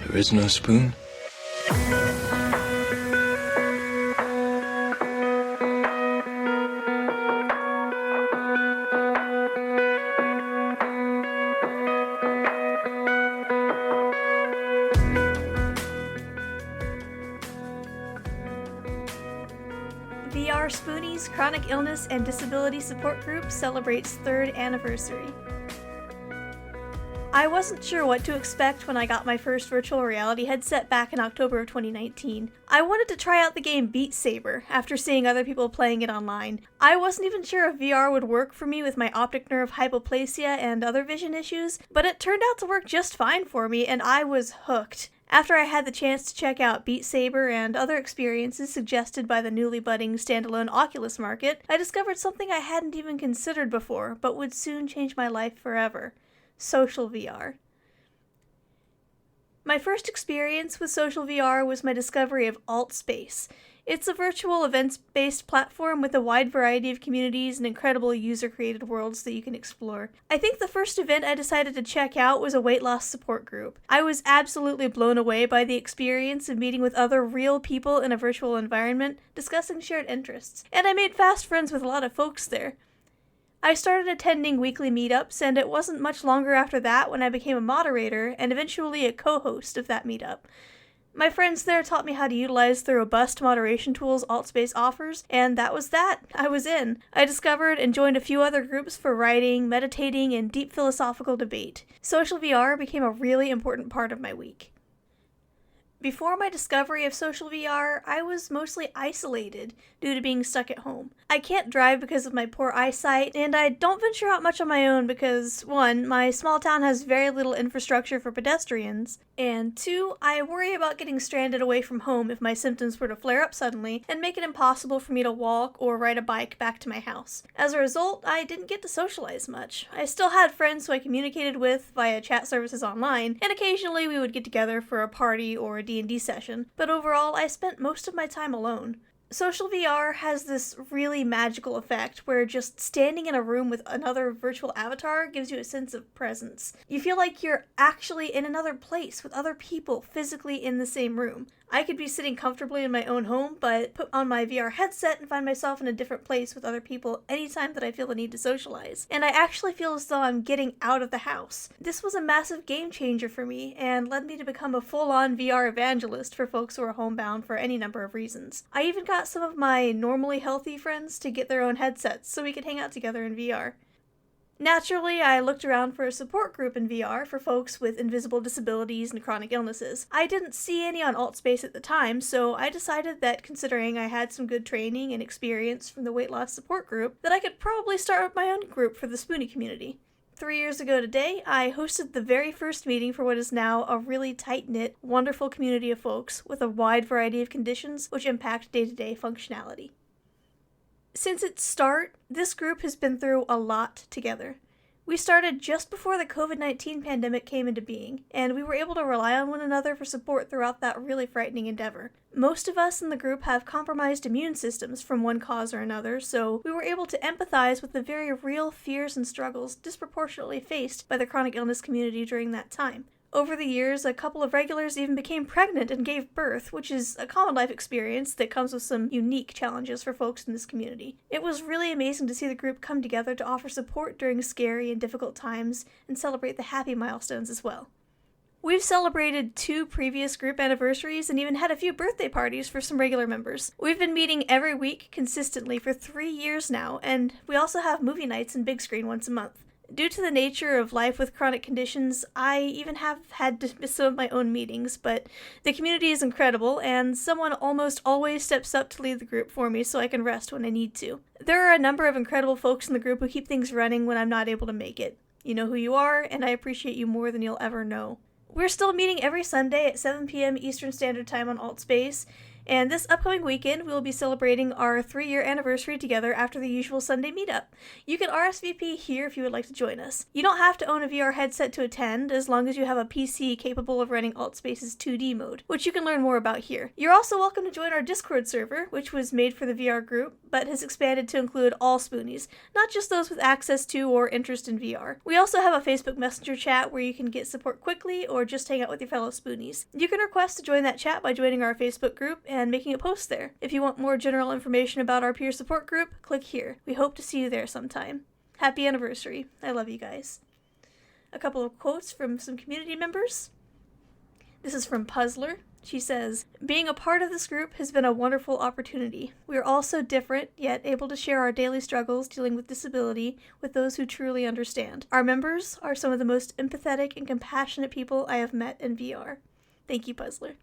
There is no spoon. VR Spoonies Chronic Illness and Disability Support Group celebrates 3rd anniversary. I wasn't sure what to expect when I got my first virtual reality headset back in October of 2019. I wanted to try out the game Beat Saber after seeing other people playing it online. I wasn't even sure if VR would work for me with my optic nerve hypoplasia and other vision issues, but it turned out to work just fine for me and I was hooked. After I had the chance to check out Beat Saber and other experiences suggested by the newly budding standalone Oculus market, I discovered something I hadn't even considered before, but would soon change my life forever: social VR. My first experience with social VR was my discovery of AltSpace. It's a virtual events-based platform with a wide variety of communities and incredible user-created worlds that you can explore. I think the first event I decided to check out was a weight loss support group. I was absolutely blown away by the experience of meeting with other real people in a virtual environment, discussing shared interests, and I made fast friends with a lot of folks there. I started attending weekly meetups, and it wasn't much longer after that when I became a moderator and eventually a co-host of that meetup. My friends there taught me how to utilize the robust moderation tools AltSpace offers, and that was that. I was in. I discovered and joined a few other groups for writing, meditating, and deep philosophical debate. Social VR became a really important part of my week. Before my discovery of social VR, I was mostly isolated due to being stuck at home. I can't drive because of my poor eyesight, and I don't venture out much on my own because, 1, my small town has very little infrastructure for pedestrians, and 2, I worry about getting stranded away from home if my symptoms were to flare up suddenly and make it impossible for me to walk or ride a bike back to my house. As a result, I didn't get to socialize much. I still had friends who I communicated with via chat services online, and occasionally we would get together for a party or a D&D session, but overall I spent most of my time alone. Social VR has this really magical effect where just standing in a room with another virtual avatar gives you a sense of presence. You feel like you're actually in another place with other people physically in the same room. I could be sitting comfortably in my own home, but put on my VR headset and find myself in a different place with other people anytime that I feel the need to socialize. And I actually feel as though I'm getting out of the house. This was a massive game changer for me and led me to become a full-on VR evangelist for folks who are homebound for any number of reasons. I even got some of my normally healthy friends to get their own headsets so we could hang out together in VR. Naturally, I looked around for a support group in VR for folks with invisible disabilities and chronic illnesses. I didn't see any on AltSpace at the time, so I decided that considering I had some good training and experience from the weight loss support group, that I could probably start up my own group for the Spoonie community. 3 years ago today, I hosted the very first meeting for what is now a really tight-knit, wonderful community of folks with a wide variety of conditions which impact day-to-day functionality. Since its start, this group has been through a lot together. We started just before the COVID-19 pandemic came into being, and we were able to rely on one another for support throughout that really frightening endeavor. Most of us in the group have compromised immune systems from one cause or another, so we were able to empathize with the very real fears and struggles disproportionately faced by the chronic illness community during that time. Over the years, a couple of regulars even became pregnant and gave birth, which is a common life experience that comes with some unique challenges for folks in this community. It was really amazing to see the group come together to offer support during scary and difficult times and celebrate the happy milestones as well. We've celebrated 2 previous group anniversaries and even had a few birthday parties for some regular members. We've been meeting every week consistently for 3 years now, and we also have movie nights and big screen once a month. Due to the nature of life with chronic conditions, I even have had to miss some of my own meetings, but the community is incredible, and someone almost always steps up to lead the group for me so I can rest when I need to. There are a number of incredible folks in the group who keep things running when I'm not able to make it. You know who you are, and I appreciate you more than you'll ever know. We're still meeting every Sunday at 7 p.m. Eastern Standard Time on AltSpace, And this upcoming weekend, we will be celebrating our 3-year anniversary together after the usual Sunday meetup. You can RSVP here if you would like to join us. You don't have to own a VR headset to attend, as long as you have a PC capable of running Altspace's 2D mode, which you can learn more about here. You're also welcome to join our Discord server, which was made for the VR group, but has expanded to include all Spoonies, not just those with access to or interest in VR. We also have a Facebook Messenger chat where you can get support quickly or just hang out with your fellow Spoonies. You can request to join that chat by joining our Facebook group and making a post there. If you want more general information about our peer support group, click here. We hope to see you there sometime. Happy anniversary. I love you guys. A couple of quotes from some community members. This is from Puzzler. She says, "Being a part of this group has been a wonderful opportunity. We are all so different, yet able to share our daily struggles dealing with disability with those who truly understand. Our members are some of the most empathetic and compassionate people I have met in VR." Thank you, Puzzler.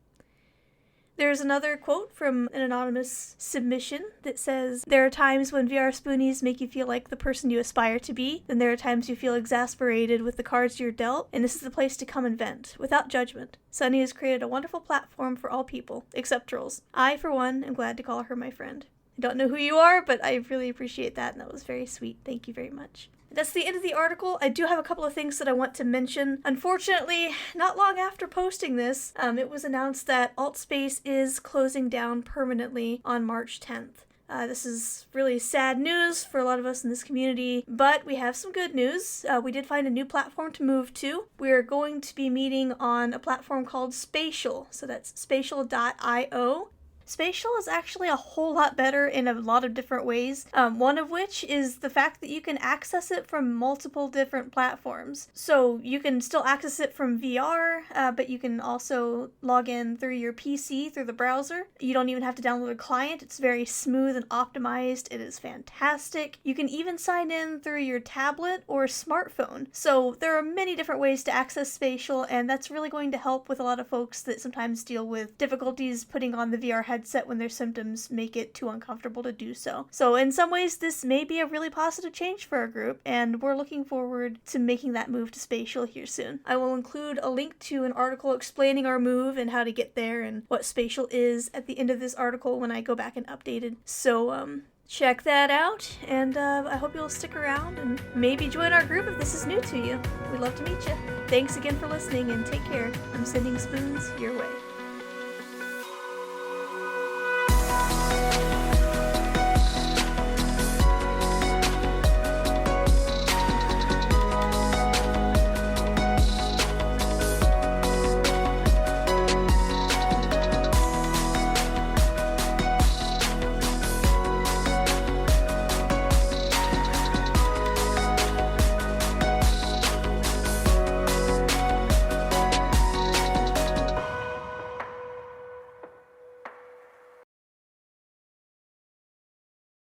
There's another quote from an anonymous submission that says, "There are times when VR Spoonies make you feel like the person you aspire to be, then there are times you feel exasperated with the cards you're dealt, and this is the place to come and vent, without judgment. Sunny has created a wonderful platform for all people, except trolls. I, for one, am glad to call her my friend." I don't know who you are, but I really appreciate that, and that was very sweet. Thank you very much. That's the end of the article. I do have a couple of things that I want to mention. Unfortunately, not long after posting this, it was announced that Altspace is closing down permanently on March 10th. This is really sad news for a lot of us in this community, but we have some good news. We did find a new platform to move to. We're going to be meeting on a platform called Spatial, so that's spatial.io. Spatial is actually a whole lot better in a lot of different ways, one of which is the fact that you can access it from multiple different platforms. So you can still access it from VR, but you can also log in through your PC, through the browser. You don't even have to download a client. It's very smooth and optimized. It is fantastic. You can even sign in through your tablet or smartphone. So there are many different ways to access Spatial, and that's really going to help with a lot of folks that sometimes deal with difficulties putting on the VR headset when their symptoms make it too uncomfortable to do so. So in some ways, this may be a really positive change for our group, and we're looking forward to making that move to Spatial here soon. I will include a link to an article explaining our move and how to get there and what Spatial is at the end of this article when I go back and update it. So, check that out, and I hope you'll stick around and maybe join our group if this is new to you. We'd love to meet you. Thanks again for listening, and take care. I'm sending spoons your way.